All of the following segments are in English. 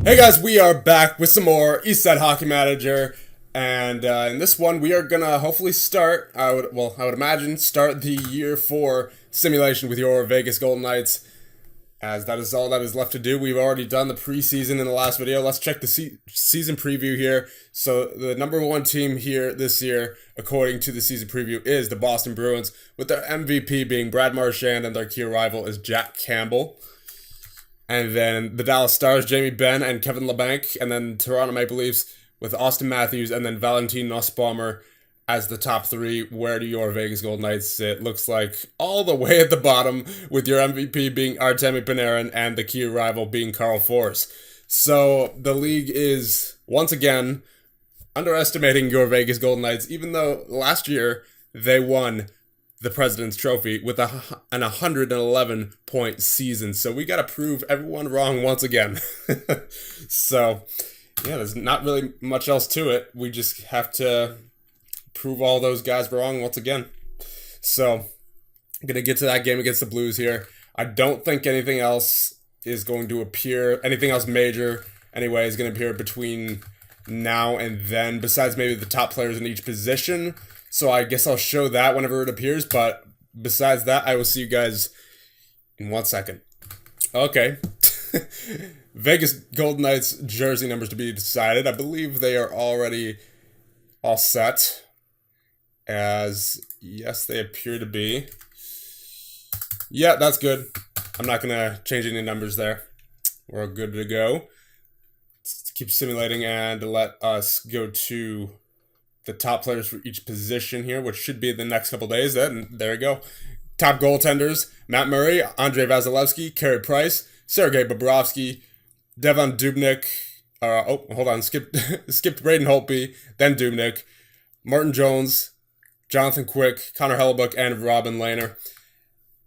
Hey guys, we are back with some more Eastside Hockey Manager, and in this one we are gonna hopefully start. I would imagine start the year 4 simulation with your Vegas Golden Knights, as that is all that is left to do. We've already done the preseason in the last video. Let's check the season preview here. So the number 1 team here this year, according to the season preview, is the Boston Bruins, with their MVP being Brad Marchand and their key rival is Jack Campbell. And then the Dallas Stars, Jamie Benn and Kevin LeBanc. And then Toronto Maple Leafs with Austin Matthews and then Valentin Nussbaumer as the top 3. Where do your Vegas Golden Knights sit? Looks like all the way at the bottom, with your MVP being Artemi Panarin and the key rival being Carl Force. So the league is once again underestimating your Vegas Golden Knights, even though last year they won the President's Trophy with an 111-point season. So we got to prove everyone wrong once again. So, yeah, there's not really much else to it. We just have to prove all those guys wrong once again. So, I'm going to get to that game against the Blues here. I don't think anything else is going to appear, anything else major, anyway, is going to appear between now and then, besides maybe the top players in each position. So I guess I'll show that whenever it appears, but besides that, I will see you guys in 1 second. Okay. Vegas Golden Knights jersey numbers to be decided. I believe they are already all set, as yes, they appear to be. Yeah, that's good. I'm not going to change any numbers there. We're good to go. Let's keep simulating and let us go to the top players for each position here, which should be the next couple days. Then there you go. Top goaltenders: Matt Murray, Andrei Vasilevsky, Carey Price, Sergei Bobrovsky, Devon Dubnyk. Skipped Braden Holtby, then Dubnyk, Martin Jones, Jonathan Quick, Connor Hellebuck, and Robin Lehner.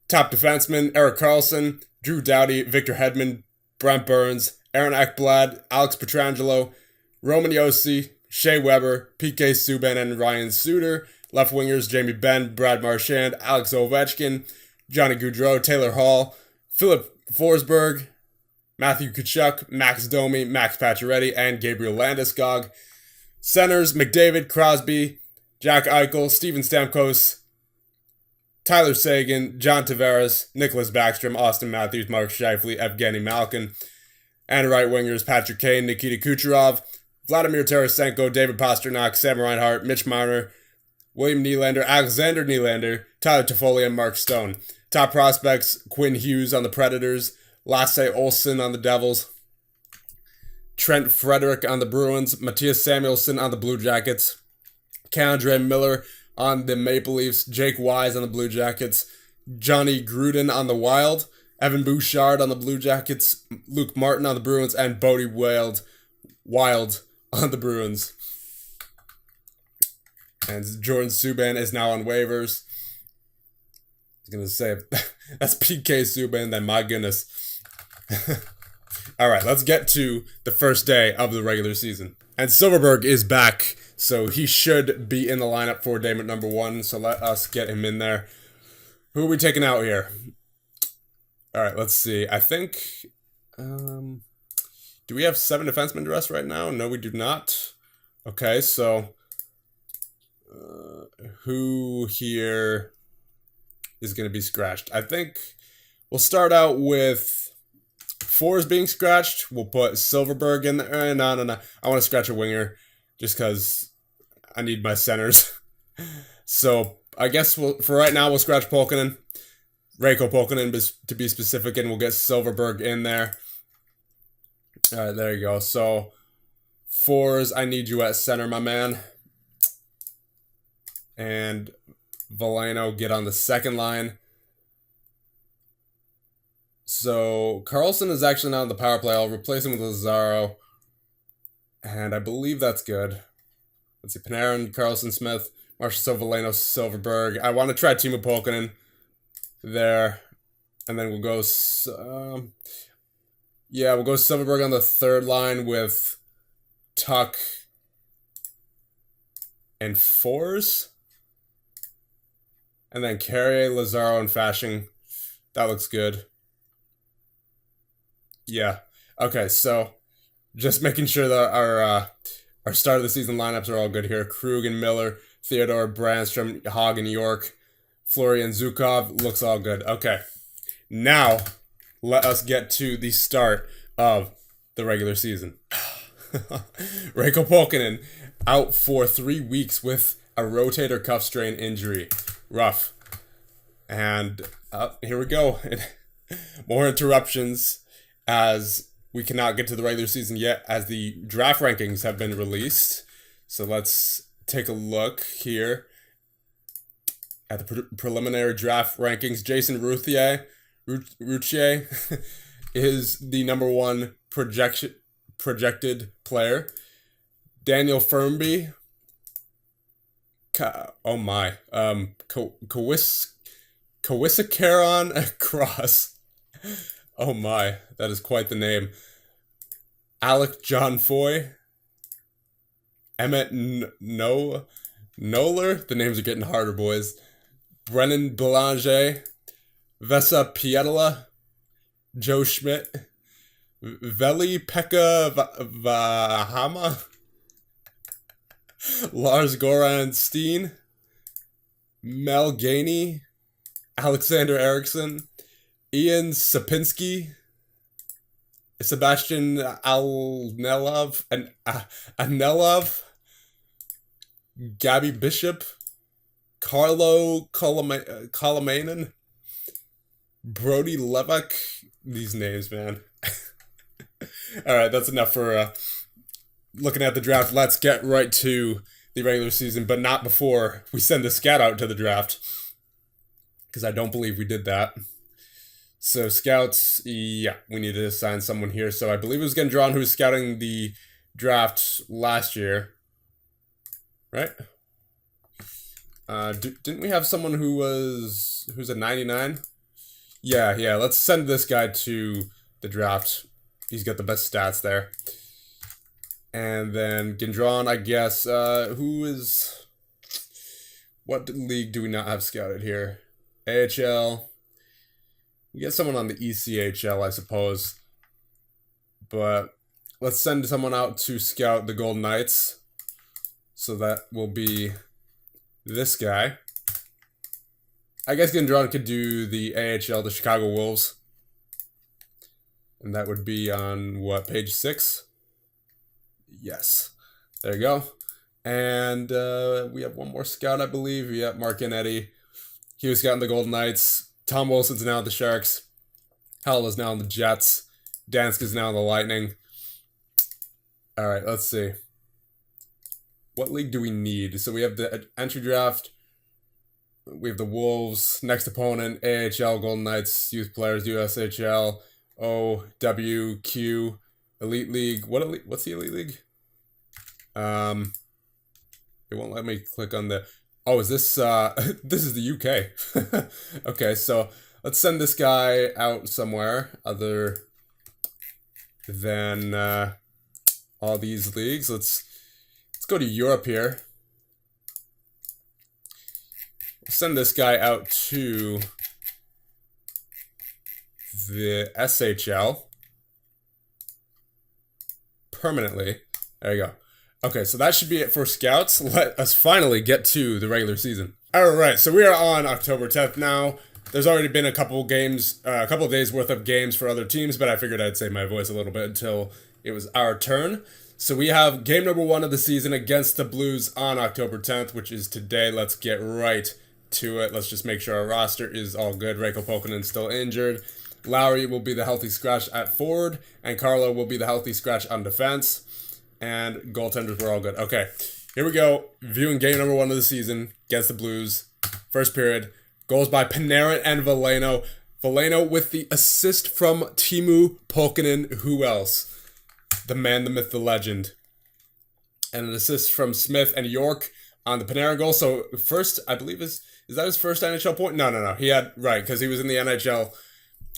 Top defensemen: Erik Karlsson, Drew Doughty, Victor Hedman, Brent Burns, Aaron Ekblad, Alex Pietrangelo, Roman Josi, Shea Weber, PK Subban, and Ryan Suter. Left wingers: Jamie Benn, Brad Marchand, Alex Ovechkin, Johnny Gaudreau, Taylor Hall, Philip Forsberg, Matthew Tkachuk, Max Domi, Max Pacioretty, and Gabriel Landeskog. Centers: McDavid, Crosby, Jack Eichel, Steven Stamkos, Tyler Seguin, John Tavares, Nicholas Backstrom, Austin Matthews, Mark Scheifele, Evgeny Malkin. And right wingers: Patrick Kane, Nikita Kucherov, Vladimir Tarasenko, David Pastrnak, Sam Reinhart, Mitch Marner, William Nylander, Alexander Nylander, Tyler Toffoli, and Mark Stone. Top prospects: Quinn Hughes on the Predators, Lasse Olsson on the Devils, Trent Frederick on the Bruins, Matthias Samuelsson on the Blue Jackets, K'Andre Miller on the Maple Leafs, Jake Wise on the Blue Jackets, Johnny Gruden on the Wild, Evan Bouchard on the Blue Jackets, Luke Martin on the Bruins, and Bodie Wild on the Bruins. And Jordan Subban is now on waivers. I was going to say, if that's PK Subban, then my goodness. All right, let's get to the first day of the regular season. And Silverberg is back, so he should be in the lineup for day number 1. So let us get him in there. Who are we taking out here? All right, let's see. I think... do we have 7 defensemen to rest right now? No, we do not. Okay, so who here is going to be scratched? I think we'll start out with Fours being scratched. We'll put Silverberg in there. No. I want to scratch a winger just because I need my centers. So I guess for right now, we'll scratch Polkinen. Reiko Polkinen, to be specific, and we'll get Silverberg in there. All right, there you go. So, Fours, I need you at center, my man. And Veleno, get on the second line. So, Karlsson is actually not on the power play. I'll replace him with Lazaro. And I believe that's good. Let's see, Panarin, Karlsson, Smith, Marshall, Veleno, Silverberg. I want to try Timo Polkinen there. And then we'll go... we'll go Silverberg on the third line with Tuck and Fours. And then Carrier, Lazaro, and Fasching. That looks good. Yeah. Okay, so Just making sure that our start of the season lineups are all good here. Krug and Miller, Theodore, Brandstrom, Hogg and York, Florian Zukov. Looks all good. Okay. Now, let us get to the start of the regular season. Reiko Pokinen out for 3 weeks with a rotator cuff strain injury. Rough. And here we go. More interruptions as we cannot get to the regular season yet as the draft rankings have been released. So let's take a look here at the preliminary draft rankings. Jason Routhier is the number one projected player. Daniel Fernby. Kawisakaran Cross. Oh my, that is quite the name. Alec John Foy. Emmett Noller. The names are getting harder, boys. Brennan Belanger. Vesa Pietala. Joe Schmidt. Veli Pekka Vahama. Lars Goran Steen. Mel Gainey. Alexander Eriksson. Ian Sapinski. Sebastian Anelov. Gabby Bishop. Carlo Kolamainen. Brody Levac. These names, man. Alright, that's enough for looking at the draft. Let's get right to the regular season, but not before we send the scout out to the draft. Because I don't believe we did that. So scouts, yeah, we need to assign someone here. So I believe it was getting drawn who was scouting the draft last year. Right? Didn't we have someone who's a 99? Yeah, let's send this guy to the draft. He's got the best stats there. And then Gendron, I guess, what league do we not have scouted here? AHL. We get someone on the ECHL, I suppose. But let's send someone out to scout the Golden Knights. So that will be this guy. I guess Gendron could do the AHL, the Chicago Wolves. And that would be on, what, page 6? Yes. There you go. And we have one more scout, I believe. Yeah, Mark Annetti. He was scouting the Golden Knights. Tom Wilson's now in the Sharks. Hell is now in the Jets. Danska's now in the Lightning. All right, let's see. What league do we need? So we have the entry draft. We have the Wolves. Next opponent, AHL, Golden Knights, youth players, USHL, OWQ, Elite League. What's the Elite League? It won't let me click on the... Oh, is this... this is the UK. Okay, so let's send this guy out somewhere other than all these leagues. Let's go to Europe here. Send this guy out to the SHL permanently. There you go. Okay, so that should be it for scouts. Let us finally get to the regular season. All right, so we are on October 10th now. There's already been a couple games, a couple of days worth of games for other teams, but I figured I'd save my voice a little bit until it was our turn. So we have game number 1 of the season against the Blues on October 10th, which is today. Let's get right to it. Let's just make sure our roster is all good. Reiko Pokinen's still injured. Lowry will be the healthy scratch at forward, and Carlo will be the healthy scratch on defense. And goaltenders were all good. Okay, here we go. Viewing game number 1 of the season against the Blues. First period. Goals by Panarin and Veleno. Veleno with the assist from Teemu Pokinen. Who else? The man, the myth, the legend. And an assist from Smith and York on the Panarin goal. So first, I believe, is that his first NHL point? No. He had, right, because he was in the NHL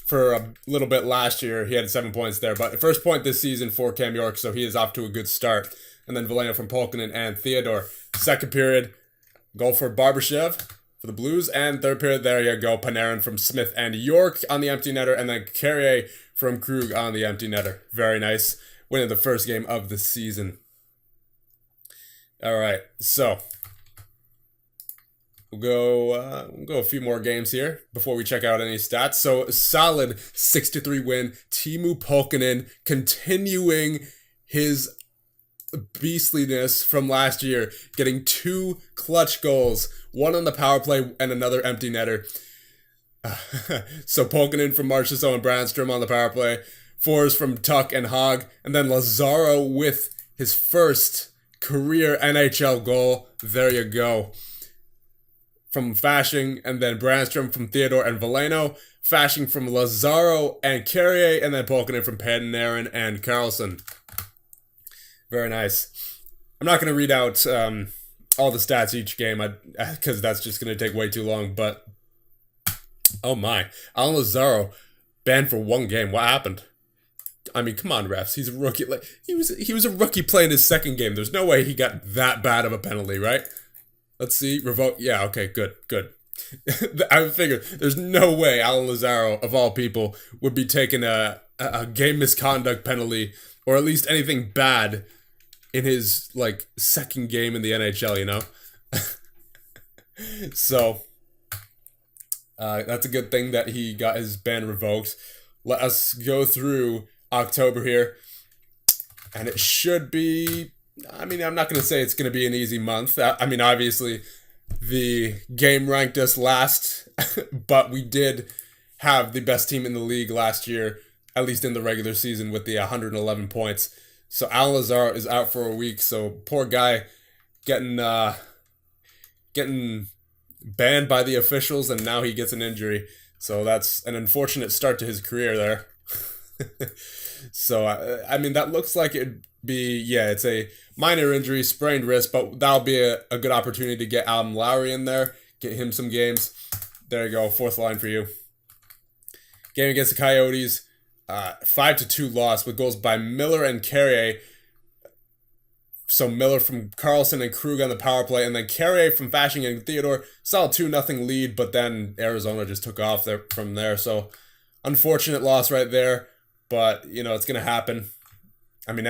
for a little bit last year. He had 7 points there. But the first point this season for Cam York, so he is off to a good start. And then Veleno from Pokinen and Theodore. Second period, goal for Barbashev. for the Blues. And third period, there you go, Panarin from Smith and York on the empty netter, and then Carrier from Krug on the empty netter. Very nice. Winning the first game of the season. All right, so we'll go a few more games here before we check out any stats. So solid 6-3 win. Teemu Pulkkinen continuing his beastliness from last year, getting 2 clutch goals, one on the power play and another empty netter. So Pulkkinen from Marchessault and Brandstrom on the power play, fours from Tuch and Hogg, and then Lazaro with his first career NHL goal. There you go. From Fasching, and then Brandstrom from Theodore and Veleno, Fasching from Lazaro and Carrier, and then Pulkkinen from Panarin and Karlsson. Very nice. I'm not going to read out all the stats each game because that's just going to take way too long, but oh my. Alan Lazaro banned for 1 game. What happened? I mean, come on, refs. He's a rookie. Like, he was a rookie playing his second game. There's no way he got that bad of a penalty, right? Let's see. Revoke. Yeah, okay, good. I figured there's no way Alan Lazaro, of all people, would be taking a game misconduct penalty or at least anything bad in his, like, second game in the NHL, you know? So, that's a good thing that he got his ban revoked. Let us go through October here. And it should be... I mean, I'm not going to say it's going to be an easy month. I mean, obviously, the game ranked us last, but we did have the best team in the league last year, at least in the regular season, with the 111 points. So Alan Lazaro is out for a week, so poor guy getting banned by the officials, and now he gets an injury. So that's an unfortunate start to his career there. So, I mean, that looks like it'd be, yeah, it's a minor injury, sprained wrist, but that'll be a good opportunity to get Adam Lowry in there, get him some games. There you go, 4th line for you. Game against the Coyotes, 5-2 loss with goals by Miller and Carrier. So Miller from Karlsson and Krug on the power play, and then Carrier from Fasching and Theodore. Saw a 2-0 lead, but then Arizona just took off there from there. So unfortunate loss right there, but, you know, it's going to happen. I mean,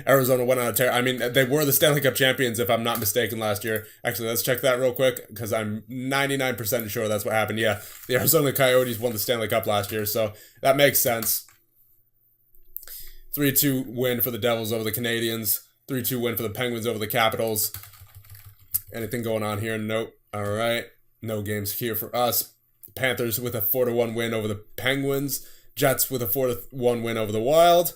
Arizona went on a tear. I mean, they were the Stanley Cup champions, if I'm not mistaken, last year. Actually, let's check that real quick, because I'm 99% sure that's what happened. Yeah, the Arizona Coyotes won the Stanley Cup last year, so that makes sense. 3-2 win for the Devils over the Canadiens. 3-2 win for the Penguins over the Capitals. Anything going on here? Nope. All right. No games here for us. Panthers with a 4-1 win over the Penguins. Jets with a 4-1 win over the Wild.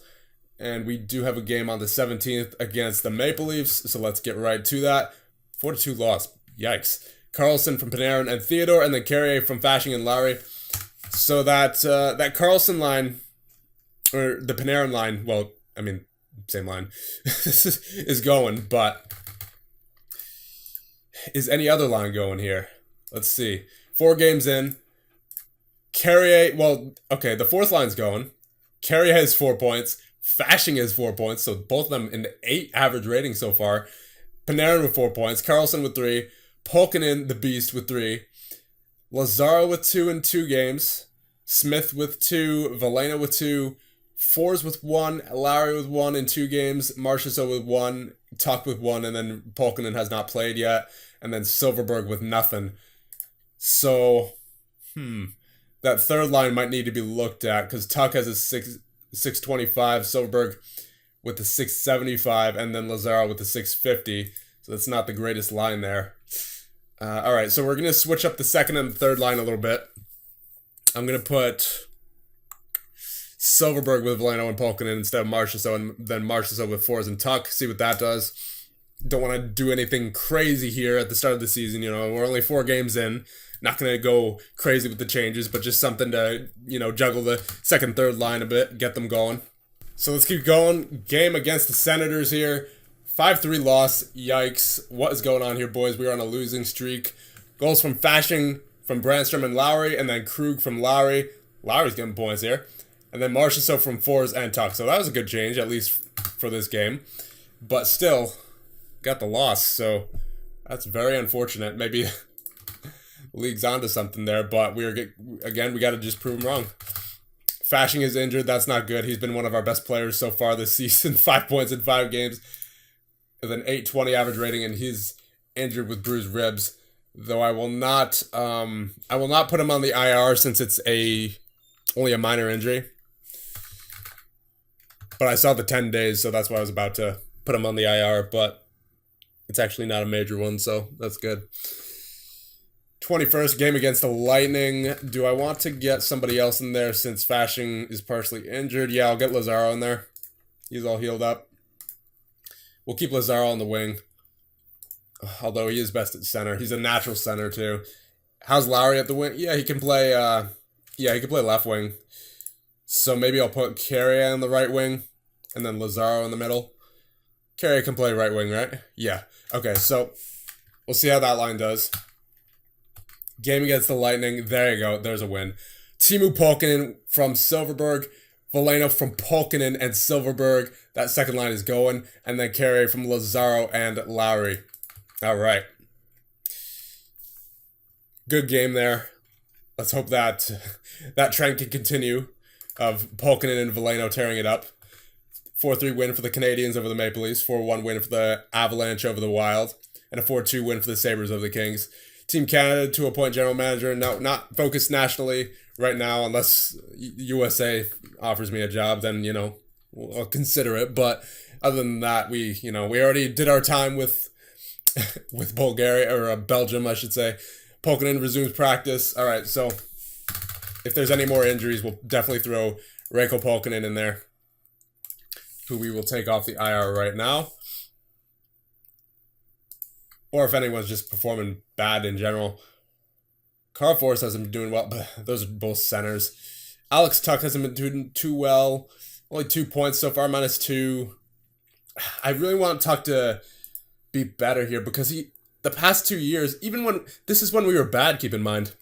And we do have a game on the 17th against the Maple Leafs, so let's get right to that. 4-2 loss. Yikes. Karlsson from Panarin and Theodore, and then Carrier from Fasching and Lowry. So that Karlsson line, or the Panarin line, well, I mean, same line, is going, but is any other line going here? Let's see. 4 games in. Carrier, well, okay, the 4th line's going. Carrier has 4 points. Fasching has 4 points, so both of them in the 8 average rating so far. Panarin with 4 points. Karlsson with 3. Pulkkinen, the beast, with 3. Lazaro with 2 in 2 games. Smith with 2. Veleno with 2. Fours with 1. Lowry with 1 in 2 games. Marchessault with 1. Tuch with 1. And then Pulkkinen has not played yet. And then Silverberg with nothing. So, that third line might need to be looked at, because Tuch has a 625, Silverberg with the 675, and then Lazaro with the 650. So that's not the greatest line there. All right, so we're going to switch up the second and the third line a little bit. I'm going to put Silverberg with Veleno and Pulkkinen instead of Marchessault, and then Marchessault with Fours and Tuch. See what that does. Don't want to do anything crazy here at the start of the season. You know, we're only 4 games in. Not going to go crazy with the changes, but just something to, you know, juggle the second, third line a bit, get them going. So let's keep going. Game against the Senators here. 5-3 loss. Yikes. What is going on here, boys? We're on a losing streak. Goals from Fasching, from Brandstrom and Lowry, and then Krug from Lowry. Lowry's getting points here. And then Marchessault from Fours and Tuch. So that was a good change, at least for this game. But still, got the loss. So that's very unfortunate. Maybe league's onto something there, but again, we got to just prove him wrong. Fashing is injured. That's not good. He's been one of our best players so far this season. 5 points in 5 games with an 820 average rating, and he's injured with bruised ribs. Though I will not put him on the IR since it's only a minor injury. But I saw the 10 days, so that's why I was about to put him on the IR, but it's actually not a major one, so that's good. 21st game against the Lightning. Do I want to get somebody else in there since Fashing is partially injured? Yeah, I'll get Lazaro in there. He's all healed up. We'll keep Lazaro on the wing. Although he is best at center. He's a natural center too. How's Lowry at the wing? Yeah, he can play he can play left wing. So maybe I'll put Carrier on the right wing and then Lazaro in the middle. Carrier can play right wing, right? Yeah. Okay, so we'll see how that line does. Game against the Lightning. There you go. There's a win. Teemu Pulkkinen from Silverberg. Veleno from Pulkkinen and Silverberg. That second line is going. And then Carrier from Lazaro and Lowry. All right. Good game there. Let's hope that trend can continue of Pulkkinen and Veleno tearing it up. 4-3 win for the Canadiens over the Maple Leafs. 4-1 win for the Avalanche over the Wild. And a 4-2 win for the Sabres over the Kings. Team Canada to appoint general manager. No, not focused nationally right now unless USA offers me a job. Then, I'll consider it. But other than that, we already did our time with Bulgaria, or Belgium, I should say. Pulkkinen resumes practice. All right, so if there's any more injuries, we'll definitely throw Reiko Pulkkinen in there, who we will take off the IR right now. Or if anyone's just performing bad in general. Carl Force hasn't been doing well, but those are both centers. Alex Tuch hasn't been doing too well. Only 2 points so far, -2. I really want Tuch to be better here because the past 2 years, this is when we were bad, keep in mind.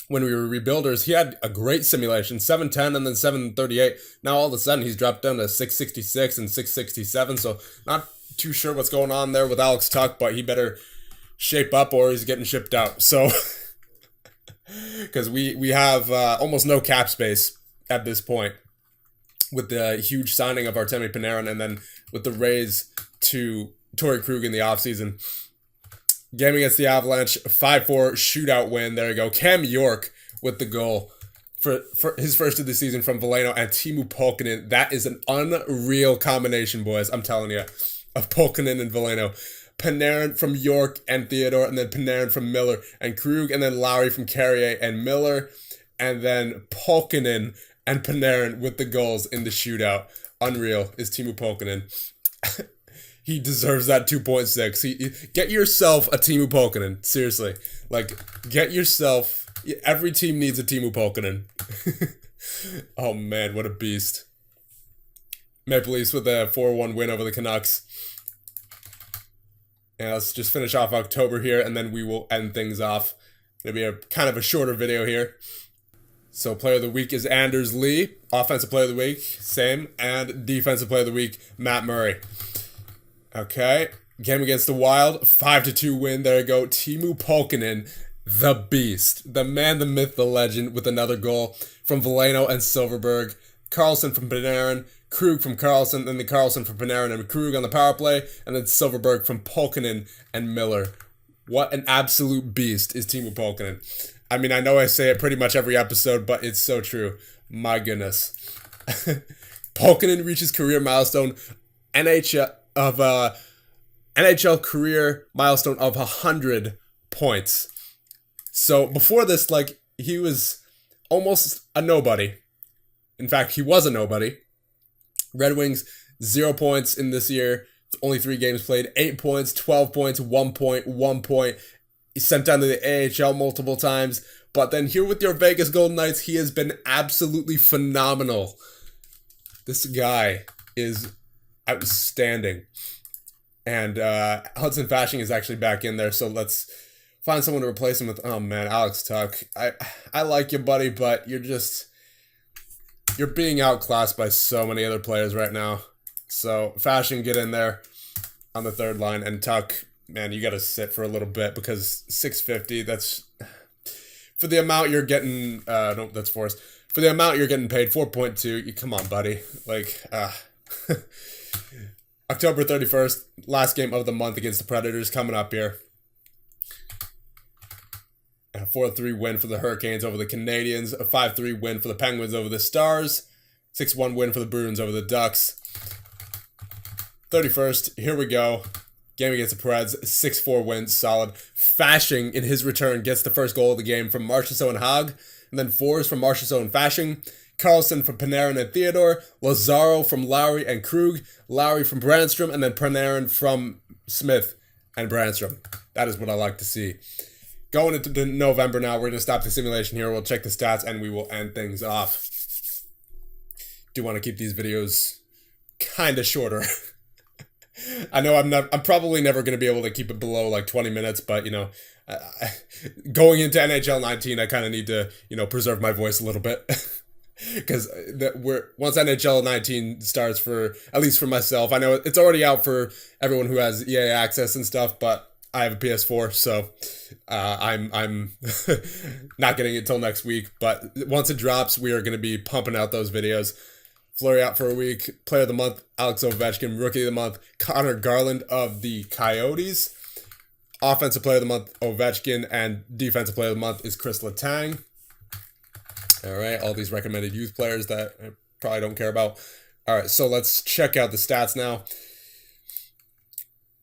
When we were rebuilders, he had a great simulation, 710 and then 738. Now all of a sudden he's dropped down to 666 and 667, so not too sure what's going on there with Alex Tuch, but he better shape up or he's getting shipped out. So, because we have almost no cap space at this point with the huge signing of Artemi Panarin and then with the raise to Torrey Krug in the offseason. Game against the Avalanche, 5-4 shootout win. There you go. Cam York with the goal for his first of the season from Veleno and Teemu Pulkkinen. That is an unreal combination, boys. I'm telling you, of Pulkkinen and Veleno. Panarin from York and Theodore, and then Panarin from Miller and Krug, and then Lowry from Carrier and Miller, and then Pulkkinen and Panarin with the goals in the shootout. Unreal is Teemu Pulkkinen. He deserves that 2.6. Get yourself a Teemu Pulkkinen. Seriously. Get yourself... Every team needs a Teemu Pulkkinen. Oh, man, what a beast. Maple Leafs with a 4-1 win over the Canucks. And let's just finish off October here, and then we will end things off. It'll be a kind of a shorter video here. So, Player of the Week is Anders Lee. Offensive Player of the Week, same. And Defensive Player of the Week, Matt Murray. Okay, game against the Wild, 5-2 win. There you go. Teemu Pulkkinen, the beast, the man, the myth, the legend, with another goal from Veleno and Silverberg. Karlsson from Panarin, Krug from Karlsson, then the Karlsson from Panarin and Krug on the power play, and then Silverberg from Pulkkinen and Miller. What an absolute beast is Teemu Pulkkinen. I mean, I know I say it pretty much every episode, but it's so true. My goodness. Pulkkinen reaches career milestone NHL career milestone of 100 points. So before this, he was almost a nobody. In fact, he was a nobody. Red Wings, 0 points in this year. It's only 3 games played. 8 points, 12 points, 1 point, 1 point. He's sent down to the AHL multiple times. But then here with your Vegas Golden Knights, he has been absolutely phenomenal. This guy is outstanding. And Hudson Fashing is actually back in there, so let's find someone to replace him with. Oh man, Alex Tuch. I like you, buddy, but you're being outclassed by so many other players right now. So Fashing, get in there on the third line, and Tuch, man, you got to sit for a little bit because 650. That's for the amount you're getting, no, that's Forrest. For the amount you're getting paid, 4.2, come on, buddy. Like, October 31st, last game of the month against the Predators coming up here. A 4-3 win for the Hurricanes over the Canadiens. A 5-3 win for the Penguins over the Stars. 6-1 win for the Bruins over the Ducks. 31st, here we go. Game against the Preds, 6-4 win, solid. Fashing in his return gets the first goal of the game from Marchessault and Haag. And then fours from Marchessault and Fashing. Carlson from Panarin and Theodore. Lazaro from Lowry and Krug. Lowry from Brandstrom. And then Panarin from Smith and Brandstrom. That is what I like to see. Going into November now, we're going to stop the simulation here. We'll check the stats and we will end things off. Do want to keep these videos kind of shorter. I know I'm probably never going to be able to keep it below like 20 minutes, but you know, going into NHL 19, I kind of need to, you know, preserve my voice a little bit. Because once NHL 19 starts, for at least for myself, I know it's already out for everyone who has EA access and stuff, but I have a PS4, so I'm not getting it till next week. But once it drops, we are going to be pumping out those videos. Fleury out for a week. Player of the month, Alex Ovechkin. Rookie of the month, Connor Garland of the Coyotes. Offensive player of the month, Ovechkin. And defensive player of the month is Chris Letang. All right, all these recommended youth players that I probably don't care about. All right, so let's check out the stats now.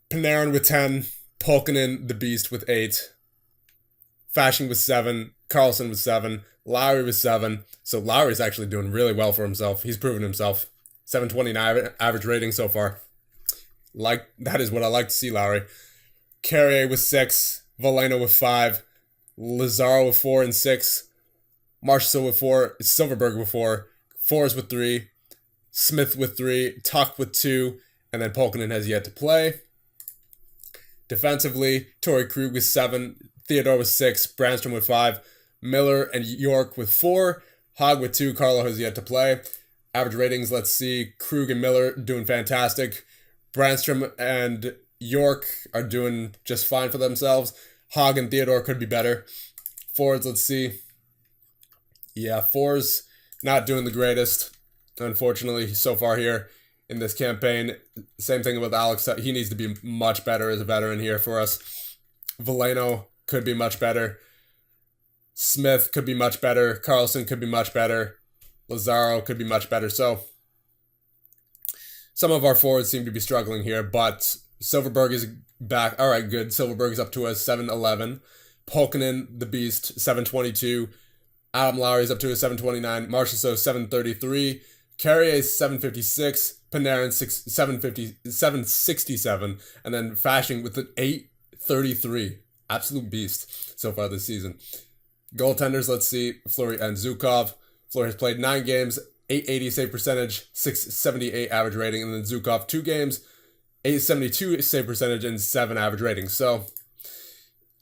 Panarin with 10. Pulkkinen, the Beast, with 8. Fashing with 7. Carlson with 7. Lowry with 7. So Lowry's actually doing really well for himself. He's proven himself. 729 average rating so far. That is what I like to see, Lowry. Carrier with 6. Veleno with 5. Lazaro with 4 and 6. Marchessault with 4. Silverberg with 4. Forrest with 3. Smith with 3. Tuck with 2. And then Pulkkinen has yet to play. Defensively, Torrey Krug with 7. Theodore with 6. Brandstrom with 5. Miller and York with 4. Haag with 2. Carlo has yet to play. Average ratings, let's see. Krug and Miller doing fantastic. Brandstrom and York are doing just fine for themselves. Haag and Theodore could be better. Forwards, let's see. Yeah, fours not doing the greatest, unfortunately, so far here in this campaign. Same thing with Alex. He needs to be much better as a veteran here for us. Veleno could be much better. Smith could be much better. Carlson could be much better. Lazaro could be much better. So some of our forwards seem to be struggling here, but Silverberg is back. All right, good. Silverberg is up to a 711. Pulkkinen, the Beast, 722. Adam Lowry is up to a 729. Marchessault, 733. Carrier, 756. Panarin, 767. And then Fashing with an 833. Absolute beast so far this season. Goaltenders, let's see. Fleury and Zukov. Fleury has played 9 games, 880 save percentage, 678 average rating. And then Zukov, 2 games, 872 save percentage, and 7 average rating. So,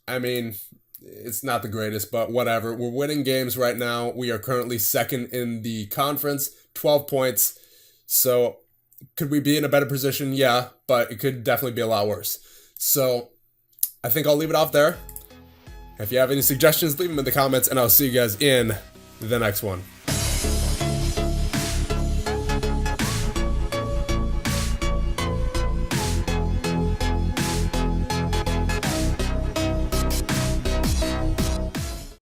I mean, it's not the greatest, but whatever. We're winning games right now. We are currently second in the conference, 12 points. So, could we be in a better position? Yeah, but it could definitely be a lot worse. So, I think I'll leave it off there. If you have any suggestions, leave them in the comments, and I'll see you guys in the next one.